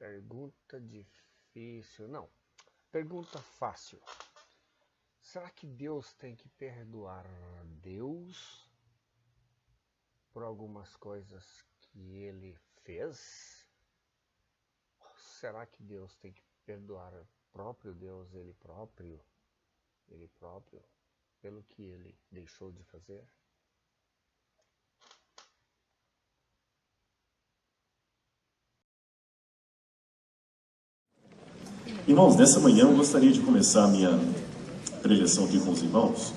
Pergunta difícil. Não. Pergunta fácil. Será que Deus tem que perdoar Deus por algumas coisas que ele fez? Ou será que Deus tem que perdoar o próprio Deus, ele próprio, pelo que ele deixou de fazer? Irmãos, nessa manhã eu gostaria de começar a minha preleção aqui com os irmãos,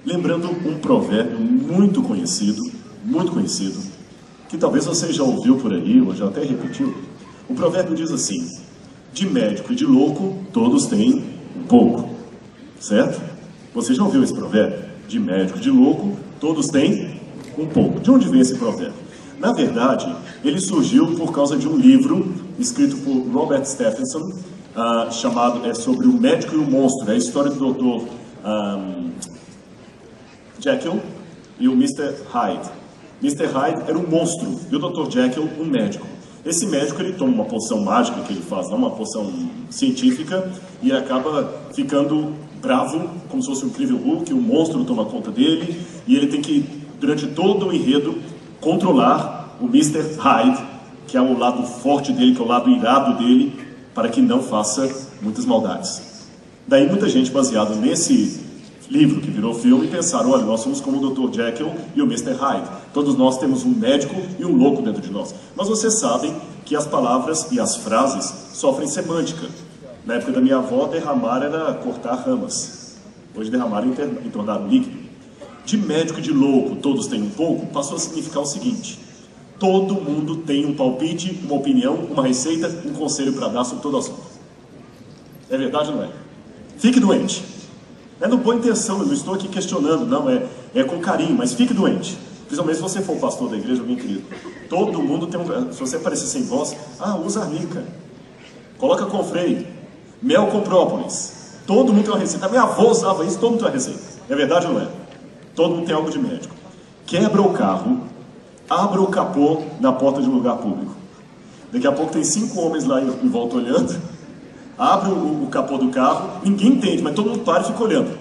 lembrando um provérbio muito conhecido, que talvez você já ouviu por aí, ou já até repetiu. O provérbio diz assim: de médico e de louco, todos têm um pouco. Certo? Você já ouviu esse provérbio? De médico e de louco, todos têm um pouco. De onde vem esse provérbio? Na verdade, ele surgiu por causa de um livro escrito por Robert Stephenson, chamado sobre o médico e o monstro. É a história do Dr. Jekyll e o Mr. Hyde. Mr. Hyde era um monstro e o Dr. Jekyll um médico. Esse médico, ele toma uma poção mágica que ele faz, não uma poção científica, e acaba ficando bravo, como se fosse um incrível Hulk. O monstro toma conta dele e ele tem que, durante todo o enredo, controlar o Mr. Hyde, que é o lado forte dele, que é o lado irado dele, para que não faça muitas maldades. Daí muita gente, baseado nesse livro que virou filme, pensaram: olha, nós somos como o Dr. Jekyll e o Mr. Hyde. Todos nós temos um médico e um louco dentro de nós. Mas vocês sabem que as palavras e as frases sofrem semântica. Na época da minha avó, derramar era cortar ramas. Hoje derramar é tornar líquido. De médico e de louco, todos têm um pouco, passou a significar o seguinte: todo mundo tem um palpite, uma opinião, uma receita, um conselho para dar sobre todo o assunto. É verdade ou não é? Fique doente. É no boa intenção, eu não estou aqui questionando, não, é com carinho, mas fique doente. Principalmente se você for pastor da igreja, alguém querido. Todo mundo tem um... Se você aparecer sem voz, usa arnica. Coloca confrei. Mel com própolis. Todo mundo tem uma receita. A minha avó usava isso, todo mundo tem uma receita. É verdade ou não é? Todo mundo tem algo de médico. Quebra o carro, abra o capô na porta de um lugar público. Daqui a pouco tem 5 homens lá em volta olhando. Abre o capô do carro, ninguém entende, mas todo mundo para e fica olhando.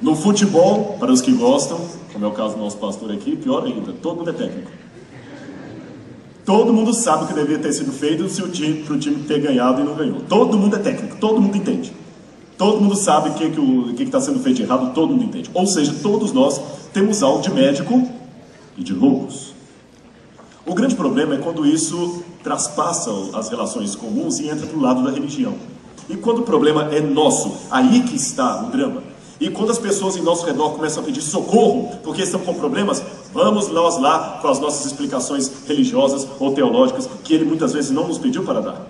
No futebol, para os que gostam, como é o caso do nosso pastor aqui, pior ainda, todo mundo é técnico. Todo mundo sabe o que deveria ter sido feito para o time ter ganhado e não ganhou. Todo mundo é técnico, todo mundo entende. Todo mundo sabe o que está sendo feito de errado, todo mundo entende. Ou seja, todos nós temos algo de médico e de loucos. O grande problema é quando isso traspassa as relações comuns e entra para o lado da religião. E quando o problema é nosso, aí que está o drama. E quando as pessoas em nosso redor começam a pedir socorro porque estão com problemas, vamos nós lá com as nossas explicações religiosas ou teológicas que ele muitas vezes não nos pediu para dar.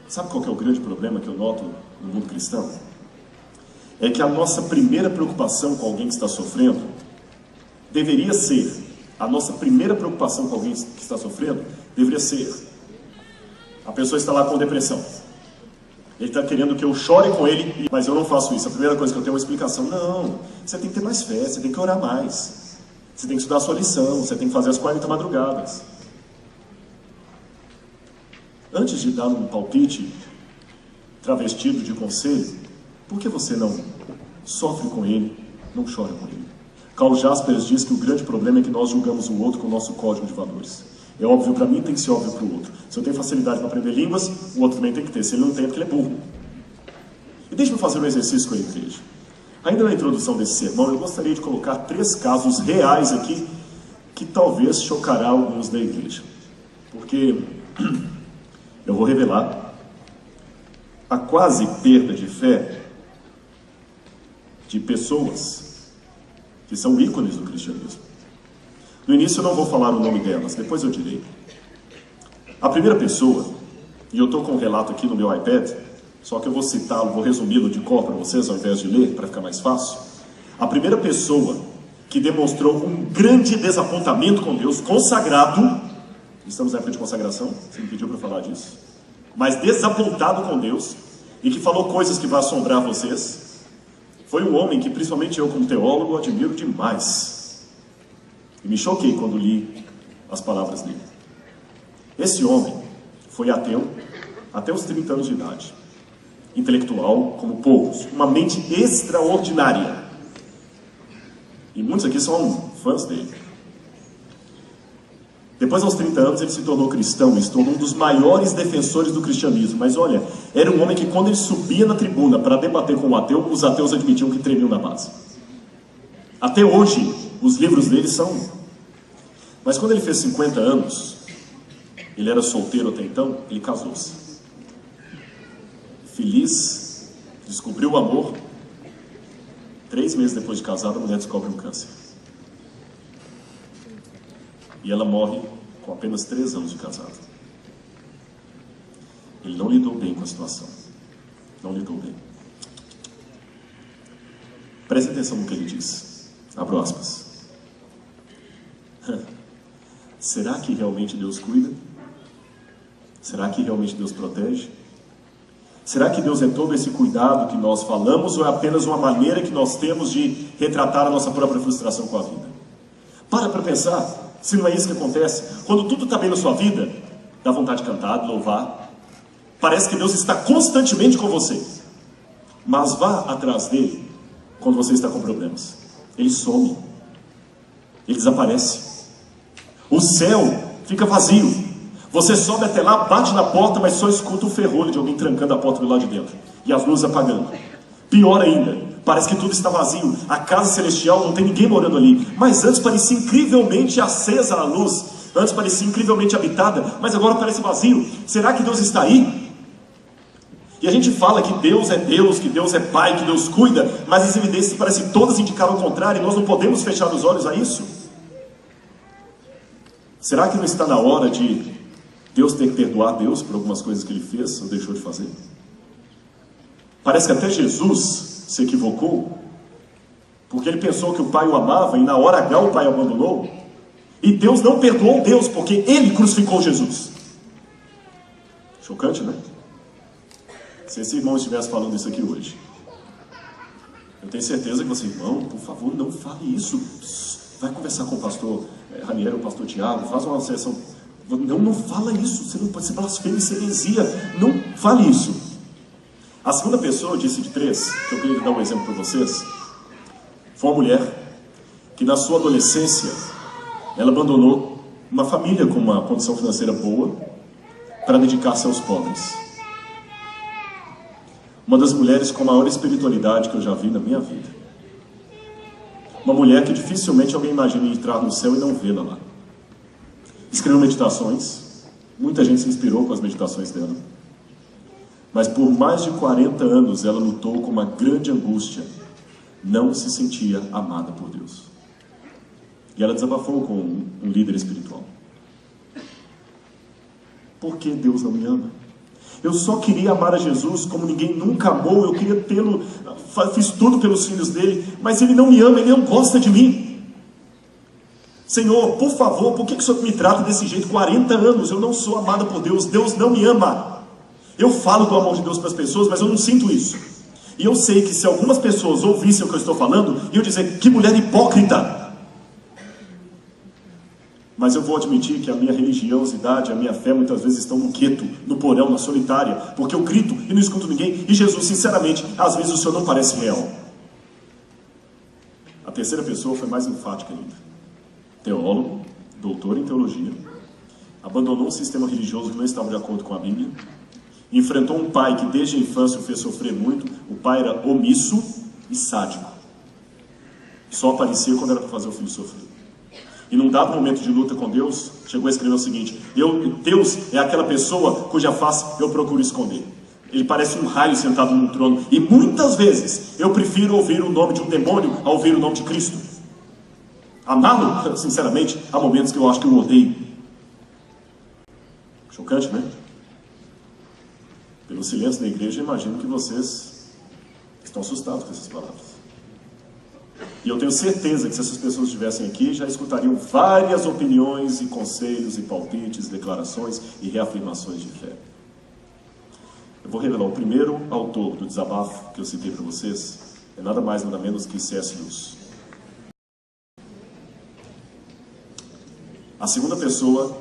Sabe qual que é o grande problema que eu noto no mundo cristão? É que a nossa primeira preocupação com alguém que está sofrendo deveria ser... A nossa primeira preocupação com alguém que está sofrendo deveria ser: a pessoa está lá com depressão. Ele está querendo que eu chore com ele, mas eu não faço isso. A primeira coisa que eu tenho é uma explicação. Não, você tem que ter mais fé, você tem que orar mais. Você tem que estudar a sua lição, você tem que fazer as 40 madrugadas. Antes de dar um palpite travestido de conselho, por que você não sofre com ele, não chora com ele? Karl Jaspers diz que o grande problema é que nós julgamos o outro com o nosso código de valores. É óbvio para mim, tem que ser óbvio para o outro. Se eu tenho facilidade para aprender línguas, o outro também tem que ter. Se ele não tem, é porque ele é burro. E deixe-me fazer um exercício com a igreja. Ainda na introdução desse sermão, eu gostaria de colocar 3 casos reais aqui que talvez chocará alguns da igreja. Porque eu vou revelar a quase perda de fé de pessoas que são ícones do cristianismo. No início eu não vou falar o nome delas, depois eu direi. A primeira pessoa, e eu estou com um relato aqui no meu iPad, só que eu vou citá-lo, vou resumi-lo de cor para vocês, ao invés de ler, para ficar mais fácil. A primeira pessoa que demonstrou um grande desapontamento com Deus, consagrado, estamos na época de consagração, você me pediu para falar disso, mas desapontado com Deus, e que falou coisas que vão assombrar vocês, foi um homem que, principalmente eu como teólogo, admiro demais. E me choquei quando li as palavras dele. Esse homem foi ateu até os 30 anos de idade. Intelectual, como poucos. Uma mente extraordinária. E muitos aqui são fãs dele. Depois, aos 30 anos, ele se tornou cristão e se tornou um dos maiores defensores do cristianismo. Mas olha, era um homem que quando ele subia na tribuna para debater com o ateu, os ateus admitiam que tremiam na base. Até hoje, os livros dele são... Mas quando ele fez 50 anos, ele era solteiro até então, ele casou-se. Feliz, descobriu o amor. 3 meses depois de casado, a mulher descobre um câncer. E ela morre com apenas 3 anos de casado. Ele não lidou bem com a situação. Não lidou bem. Preste atenção no que ele diz. Abro aspas. Será que realmente Deus cuida? Será que realmente Deus protege? Será que Deus é todo esse cuidado que nós falamos ou é apenas uma maneira que nós temos de retratar a nossa própria frustração com a vida? Para pensar. Se não é isso que acontece, quando tudo está bem na sua vida, dá vontade de cantar, de louvar. Parece que Deus está constantemente com você. Mas vá atrás dele quando você está com problemas. Ele some. Ele desaparece. O céu fica vazio. Você sobe até lá, bate na porta, mas só escuta o ferrolho de alguém trancando a porta do lado de dentro. E as luzes apagando. Pior ainda, parece que tudo está vazio. A casa celestial não tem ninguém morando ali. Mas antes parecia incrivelmente acesa a luz. Antes parecia incrivelmente habitada. Mas agora parece vazio. Será que Deus está aí? E a gente fala que Deus, que Deus é Pai, que Deus cuida. Mas as evidências parecem todas indicar o contrário. E nós não podemos fechar os olhos a isso. Será que não está na hora de Deus ter que perdoar Deus por algumas coisas que Ele fez ou deixou de fazer? Parece que até Jesus se equivocou, porque ele pensou que o pai o amava, e na hora H o pai o abandonou, e Deus não perdoou Deus, porque ele crucificou Jesus. Chocante, né? Se esse irmão estivesse falando isso aqui hoje, eu tenho certeza que você, irmão, por favor, não fale isso. Vai conversar com o pastor Ranieri, o pastor Tiago, faz uma sessão. Não fala isso, você não pode ser blasfêmia, isso é heresia. Não fale isso. A segunda pessoa, eu disse de 3, que eu queria dar um exemplo para vocês, foi uma mulher que na sua adolescência, ela abandonou uma família com uma condição financeira boa para dedicar-se aos pobres. Uma das mulheres com a maior espiritualidade que eu já vi na minha vida. Uma mulher que dificilmente alguém imagina entrar no céu e não vê-la lá. Escreveu meditações, muita gente se inspirou com as meditações dela. Mas por mais de 40 anos ela lutou com uma grande angústia. Não se sentia amada por Deus. E ela desabafou com um líder espiritual. Por que Deus não me ama? Eu só queria amar a Jesus como ninguém nunca amou. Eu queria tê-lo, fiz tudo pelos filhos dele, mas ele não me ama, ele não gosta de mim. Senhor, por favor, por que o Senhor me trata desse jeito? 40 anos, eu não sou amada por Deus, Deus não me ama. Eu falo do amor de Deus para as pessoas, mas eu não sinto isso. E eu sei que se algumas pessoas ouvissem o que eu estou falando, iam dizer, que mulher hipócrita. Mas eu vou admitir que a minha religiosidade, a minha fé, muitas vezes estão no gueto, no porão, na solitária, porque eu grito e não escuto ninguém. E Jesus, sinceramente, às vezes o Senhor não parece real. A terceira pessoa foi mais enfática ainda. Teólogo, doutor em teologia, abandonou um sistema religioso que não estava de acordo com a Bíblia, enfrentou um pai que desde a infância o fez sofrer muito. O pai era omisso e sádico. Só aparecia quando era para fazer o filho sofrer. E num dado momento de luta com Deus, chegou a escrever o seguinte: Deus é aquela pessoa cuja face eu procuro esconder. Ele parece um raio sentado num trono. E muitas vezes eu prefiro ouvir o nome de um demônio a ouvir o nome de Cristo. Amá-lo, sinceramente, há momentos que eu acho que eu odeio. Chocante, né? Pelo silêncio da igreja, eu imagino que vocês estão assustados com essas palavras. E eu tenho certeza que se essas pessoas estivessem aqui, já escutariam várias opiniões e conselhos e palpites, declarações e reafirmações de fé. Eu vou revelar o primeiro autor do desabafo que eu citei para vocês, é nada mais nada menos que C.S. Lewis. A segunda pessoa,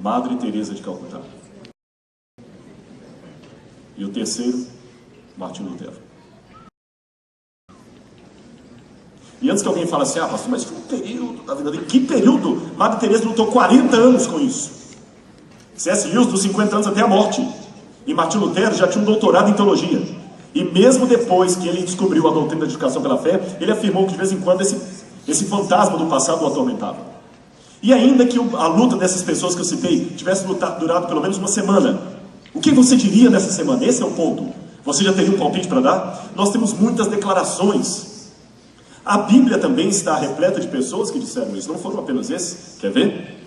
Madre Teresa de Calcutá. E o terceiro, Martim Lutero. E antes que alguém fale assim, pastor, mas foi um período da vida dele. Que período? Madre Teresa lutou 40 anos com isso. C.S. Lewis dos 50 anos até a morte. E Martim Lutero já tinha um doutorado em teologia. E mesmo depois que ele descobriu a doutrina da justificação pela fé, ele afirmou que de vez em quando esse fantasma do passado o atormentava. E ainda que a luta dessas pessoas que eu citei tivesse durado pelo menos uma semana, o que você diria nessa semana? Esse é o ponto. Você já teria um palpite para dar? Nós temos muitas declarações. A Bíblia também está repleta de pessoas que disseram isso. Não foram apenas esses. Quer ver?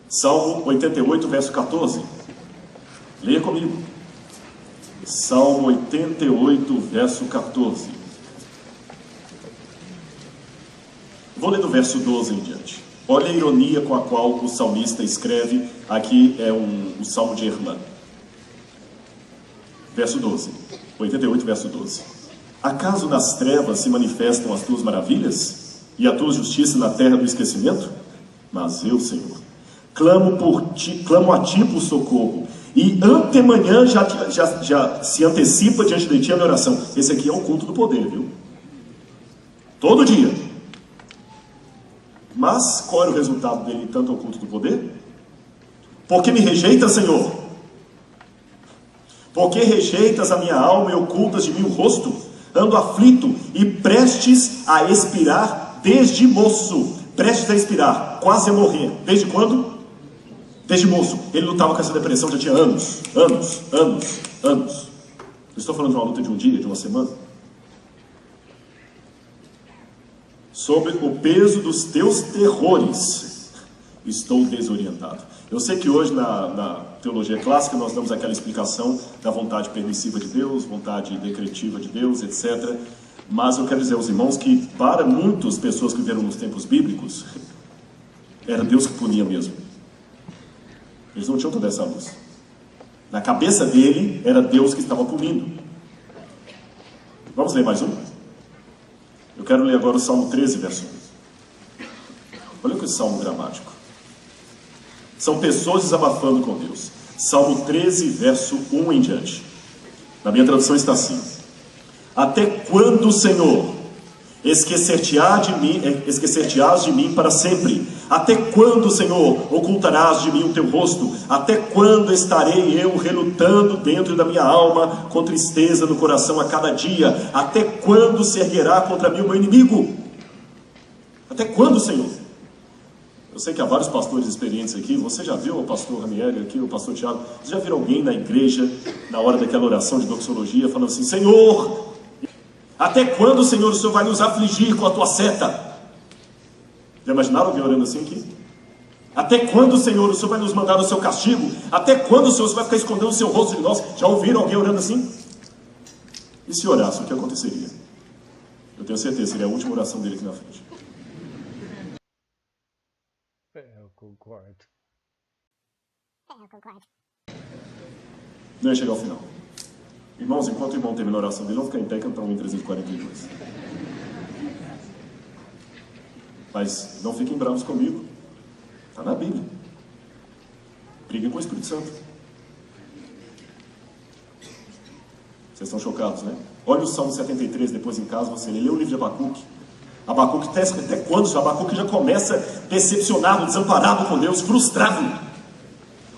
Salmo 88, verso 14. Leia comigo. Salmo 88, verso 14. Vou ler do verso 12 em diante. Olha a ironia com a qual o salmista escreve. Aqui é o Salmo de Irmã. Verso 12. 88, verso 12. Acaso nas trevas se manifestam as tuas maravilhas? E a tua justiça na terra do esquecimento? Mas eu, Senhor, clamo a ti por socorro. E antemanhã já se antecipa diante de ti a minha oração. Esse aqui é o culto do poder, viu? Todo dia. Mas qual era o resultado dele, tanto ao culto do poder? Porque me rejeita, Senhor? Porque rejeitas a minha alma e ocultas de mim o rosto? Ando aflito e prestes a expirar desde moço. Prestes a expirar, quase a morrer. Desde quando? Desde moço. Ele lutava com essa depressão já tinha anos. Não estou falando de uma luta de um dia, de uma semana. Sob o peso dos teus terrores, estou desorientado. Eu sei que hoje na teologia clássica nós damos aquela explicação da vontade permissiva de Deus, vontade decretiva de Deus, etc. Mas eu quero dizer aos irmãos que para muitas pessoas que viveram nos tempos bíblicos, era Deus que punia mesmo. Eles não tinham toda essa luz. Na cabeça dele, era Deus que estava punindo. Vamos ler mais um? Eu quero ler agora o Salmo 13, verso 1. Olha que salmo dramático. São pessoas desabafando com Deus. Salmo 13, verso 1 em diante. Na minha tradução está assim: até quando, Senhor, esquecer-te-ás de mim para sempre? Até quando, Senhor, ocultarás de mim o teu rosto? Até quando estarei eu relutando dentro da minha alma, com tristeza no coração a cada dia? Até quando se erguerá contra mim o meu inimigo? Até quando, Senhor? Eu sei que há vários pastores experientes aqui. Você já viu o pastor Ranieri aqui, o pastor Tiago? Você já viu alguém na igreja, na hora daquela oração de doxologia, falando assim: Senhor, até quando, Senhor, o Senhor vai nos afligir com a tua seta? Já imaginaram alguém orando assim aqui? Até quando, Senhor, o Senhor vai nos mandar o seu castigo? Até quando, Senhor, o Senhor vai ficar escondendo o seu rosto de nós? Já ouviram alguém orando assim? E se orasse, o que aconteceria? Eu tenho certeza, seria a última oração dele aqui na frente. Eu concordo. Não ia chegar ao final. Irmãos, enquanto o irmão termina a oração dele, vamos ficar em pé e cantar um em 342. Mas não fiquem bravos comigo. Está na Bíblia. Briguem com o Espírito Santo. Vocês estão chocados, né? Olha o Salmo 73, depois em casa você lê o livro de Abacuque. Abacuque, até quando? Abacuque já começa decepcionado, desamparado com Deus, frustrado.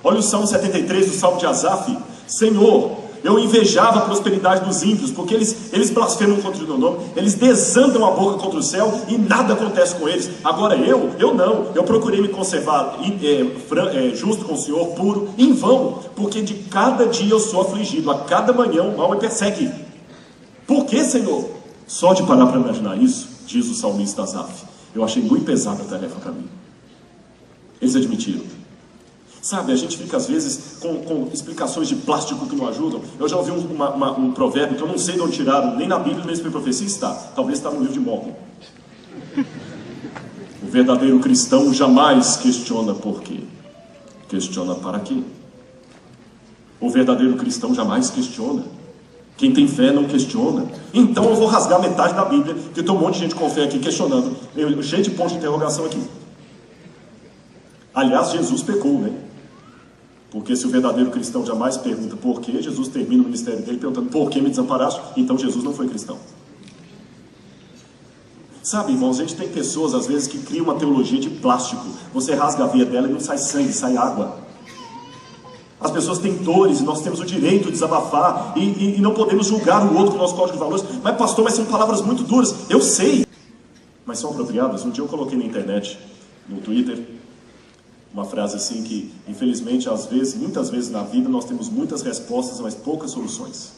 Olha o Salmo 73, o Salmo de Asaf. Senhor, eu invejava a prosperidade dos ímpios, porque eles blasfemam contra o teu nome, eles desandam a boca contra o céu e nada acontece com eles. Agora eu não, eu procurei me conservar justo com o Senhor, puro, em vão, porque de cada dia eu sou afligido, a cada manhã o mal me persegue. Por que, Senhor? Só de parar para imaginar isso, diz o salmista Asaf, eu achei muito pesada a tarefa para mim. Eles admitiram. Sabe, a gente fica às vezes com explicações de plástico que não ajudam. Eu já ouvi um provérbio que eu não sei de onde tiraram, nem na Bíblia, nem na profecia está. Talvez está no livro de Mormon. O verdadeiro cristão jamais questiona por quê. Questiona para quê. O verdadeiro cristão jamais questiona. Quem tem fé não questiona. Então eu vou rasgar metade da Bíblia, que tem um monte de gente com fé aqui questionando. Cheio de pontos de interrogação aqui. Aliás, Jesus pecou, né? Porque se o verdadeiro cristão jamais pergunta por que, Jesus termina o ministério dele perguntando por que me desamparaste, então Jesus não foi cristão. Sabe, irmãos, a gente tem pessoas às vezes que criam uma teologia de plástico. Você rasga a veia dela e não sai sangue, sai água. As pessoas têm dores e nós temos o direito de desabafar e não podemos julgar o outro com o nosso código de valores. Mas pastor, mas são palavras muito duras. Eu sei, mas são apropriadas. Um dia eu coloquei na internet, no Twitter, uma frase assim que, infelizmente, às vezes, muitas vezes na vida nós temos muitas respostas, mas poucas soluções.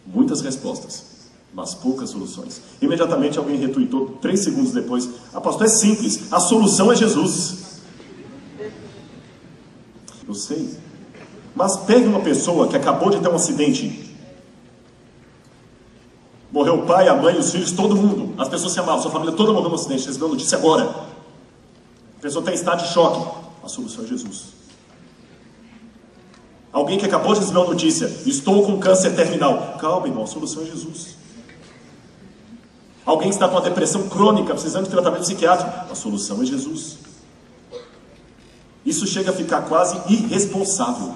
Muitas respostas, mas poucas soluções. Imediatamente alguém retweetou, 3 segundos depois: ah, pastor, é simples, a solução é Jesus. Eu sei. Mas pegue uma pessoa que acabou de ter um acidente. Morreu o pai, a mãe, os filhos, todo mundo. As pessoas se amavam, sua família toda morreu no acidente. Você recebeu a notícia agora. A pessoa está em estado de choque. A solução é Jesus. Alguém que acabou de receber uma notícia: estou com câncer terminal. Calma, irmão, a solução é Jesus. Alguém que está com uma depressão crônica, precisando de tratamento psiquiátrico. A solução é Jesus. Isso chega a ficar quase irresponsável.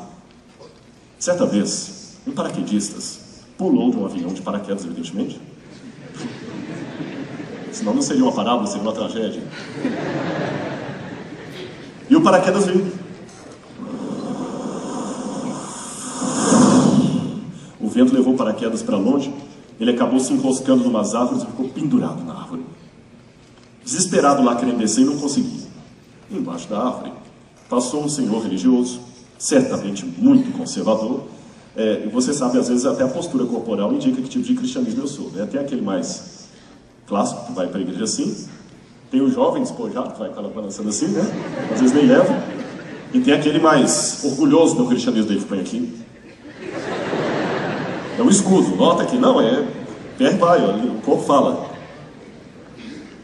Certa vez, um paraquedista pulou de um avião de paraquedas, evidentemente. Senão não seria uma parábola, seria uma tragédia. E o paraquedas veio. O vento levou o paraquedas para longe. Ele acabou se enroscando numas árvores e ficou pendurado na árvore. Desesperado lá querendo descer e não conseguia. Embaixo da árvore passou um senhor religioso, certamente muito conservador. E você sabe, às vezes até a postura corporal indica que tipo de cristianismo eu sou, né? Tem aquele mais clássico que vai para a igreja assim, tem o jovem despojado que vai balançando assim, né? Às vezes nem leva. E tem aquele mais orgulhoso do cristianismo dele que põe aqui. É um escudo, nota que não, pé vai, o corpo fala.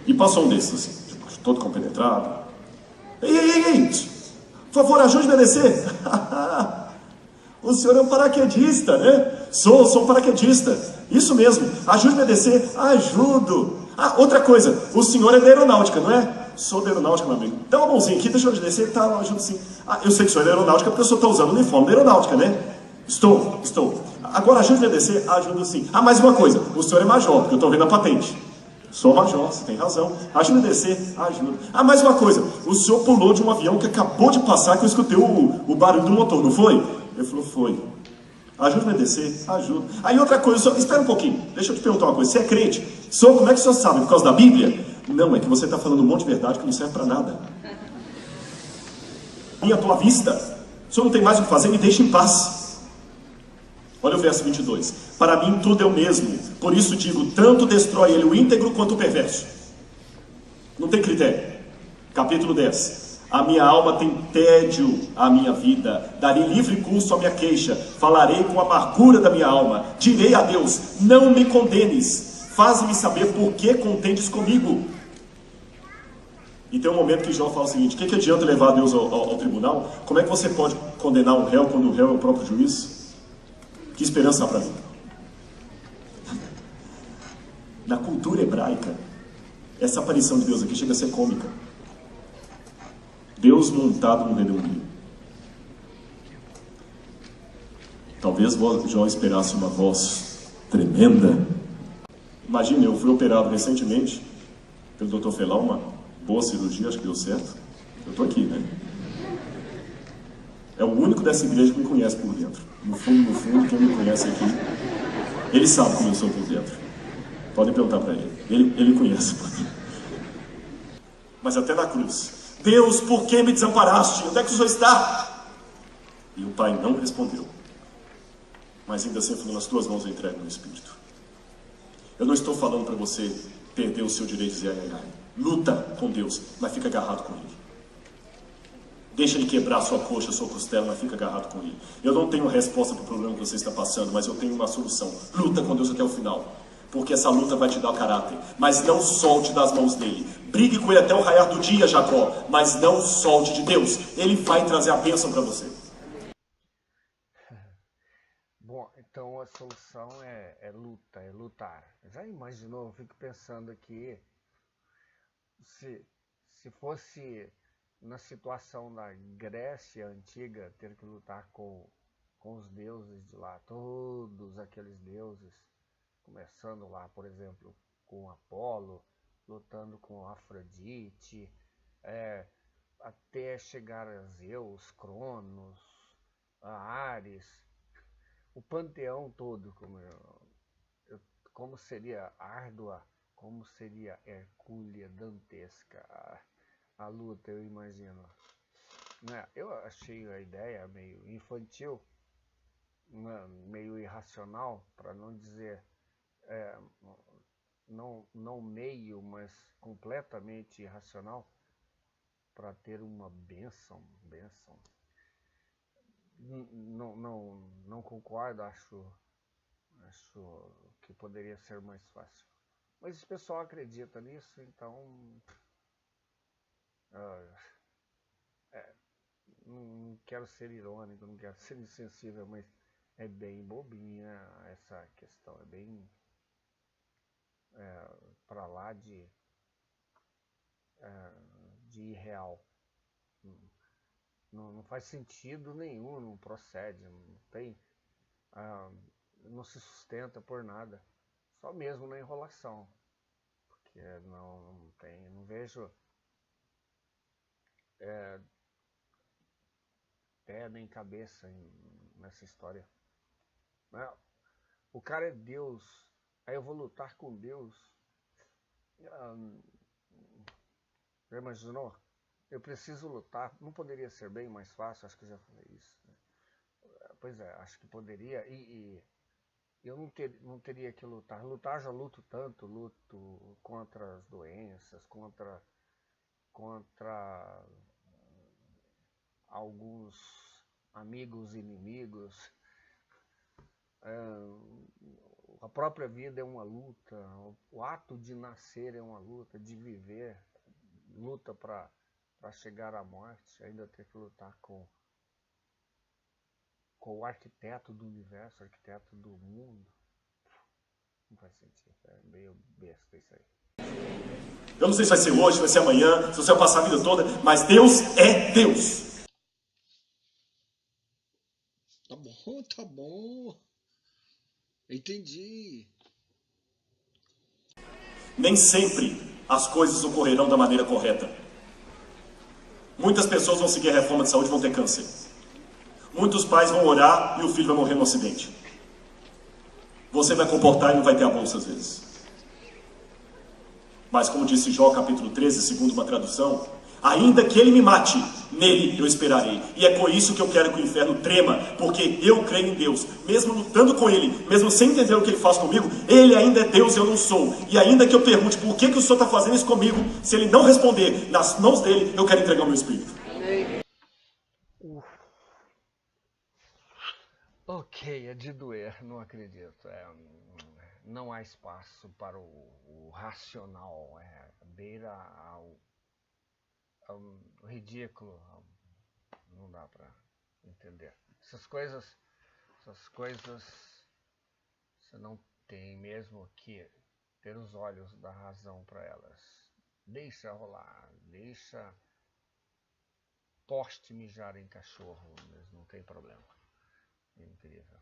E passou um desses assim, tipo, todo compenetrado. Ei, por favor, ajude-me a descer. O senhor é um paraquedista, né? Sou um paraquedista. Isso mesmo, ajude-me a descer. Ajudo. Ah, outra coisa, o senhor é da aeronáutica, não é? Sou da aeronáutica, meu amigo. Dá uma mãozinha aqui, deixa eu descer. Tá, eu ajudo sim. Ah, eu sei que o senhor é da aeronáutica porque o senhor está usando o uniforme da aeronáutica, né? Estou. Agora ajude-me a descer. Ajudo sim. Ah, mais uma coisa, o senhor é major, porque eu estou vendo a patente. Sou major, você tem razão. Ajuda a descer, ajuda. Ah, mais uma coisa, o senhor pulou de um avião que acabou de passar, que eu escutei o barulho do motor, não foi? Ele falou, foi. Ajuda a descer, ajuda. Aí outra coisa, senhor, espera um pouquinho, deixa eu te perguntar uma coisa. Você é crente? Senhor, como é que o senhor sabe? Por causa da Bíblia? Não, é que você está falando um monte de verdade que não serve para nada. E a tua vista, o senhor não tem mais o que fazer, me deixa em paz. Olha o verso 22. Para mim tudo é o mesmo, por isso digo, tanto destrói ele o íntegro quanto o perverso. Não tem critério. Capítulo 10. A minha alma tem tédio à minha vida, darei livre curso à minha queixa, falarei com a amargura da minha alma, direi a Deus, não me condenes, faz-me saber por que contendes comigo. E tem um momento que Jó fala o seguinte: o que adianta levar Deus ao tribunal? Como é que você pode condenar um réu quando o réu é o próprio juiz? Que esperança há para mim? Na cultura hebraica, essa aparição de Deus aqui chega a ser cômica. Deus montado no redemoinho. Talvez Jó esperasse uma voz tremenda. Imagine, eu fui operado recentemente pelo Dr. Felau, uma boa cirurgia, acho que deu certo. Eu estou aqui, né? É o único dessa igreja que me conhece por dentro. No fundo, quem me conhece aqui, ele sabe como eu sou por dentro. Podem perguntar para ele. Ele conhece por dentro. Mas até na cruz. Deus, por que me desamparaste? Onde é que o Senhor está? E o pai não respondeu. Mas ainda assim falou, nas tuas mãos eu entrego meu espírito. Eu não estou falando para você perder o seu direito de dizer ai, ai, ai. Luta com Deus, mas fica agarrado com Ele. Deixa Ele quebrar a sua coxa, a sua costela, mas fica agarrado com Ele. Eu não tenho resposta para o problema que você está passando, mas eu tenho uma solução. Luta com Deus até o final. Porque essa luta vai te dar caráter. Mas não solte das mãos dele. Brigue com ele até o raiar do dia, Jacó. Mas não solte de Deus. Ele vai trazer a bênção para você. Bom, então a solução é luta, é lutar. Já imaginou? Eu fico pensando aqui, se fosse na situação da Grécia Antiga, ter que lutar com os deuses de lá, todos aqueles deuses, começando lá, por exemplo, com Apolo, lutando com Afrodite, até chegar a Zeus, Cronos, a Ares, o panteão todo, como seria árdua, como seria hercúlea, dantesca a luta, eu imagino. Eu achei a ideia meio infantil, meio irracional, para não dizer não meio, mas completamente irracional, para ter uma bênção. Não concordo, acho que poderia ser mais fácil. Mas o pessoal acredita nisso, então não quero ser irônico, não quero ser insensível, mas é bem bobinha essa questão, é bem para lá de irreal. Não faz sentido nenhum, não procede, não se sustenta por nada, só mesmo na enrolação, porque não vejo pé nem cabeça nessa história. O cara é Deus, aí eu vou lutar com Deus. Já imaginou? Eu preciso lutar, não poderia ser bem mais fácil? Acho que eu já falei isso, né? Pois é, acho que poderia, e eu não teria que lutar. Lutar já luto tanto, luto contra as doenças, contra alguns amigos inimigos. A própria vida é uma luta, o ato de nascer é uma luta, de viver, luta para chegar à morte, ainda ter que lutar com o arquiteto do universo, arquiteto do mundo. Não faz sentido, é meio besta isso aí. Eu não sei se vai ser hoje, se vai ser amanhã, se você vai passar a vida toda, mas Deus é Deus. Tá bom. Entendi. Nem sempre as coisas ocorrerão da maneira correta. Muitas pessoas vão seguir a reforma de saúde e vão ter câncer. Muitos pais vão orar e o filho vai morrer no acidente. Você vai comportar e não vai ter a bolsa às vezes. Mas como disse Jó capítulo 13, segundo uma tradução, ainda que ele me mate, nele eu esperarei. E é por isso que eu quero que o inferno trema, porque eu creio em Deus. Mesmo lutando com ele, mesmo sem entender o que ele faz comigo, ele ainda é Deus e eu não sou. E ainda que eu pergunte por que o Senhor está fazendo isso comigo, se ele não responder nas mãos dele, eu quero entregar o meu espírito. Ok, é de doer, não acredito. Não há espaço para o racional, beira ao ridículo, não dá para entender. Essas coisas você não tem mesmo que ter os olhos da razão para elas. Deixa rolar, deixa poste mijar em cachorro, mas não tem problema. É incrível.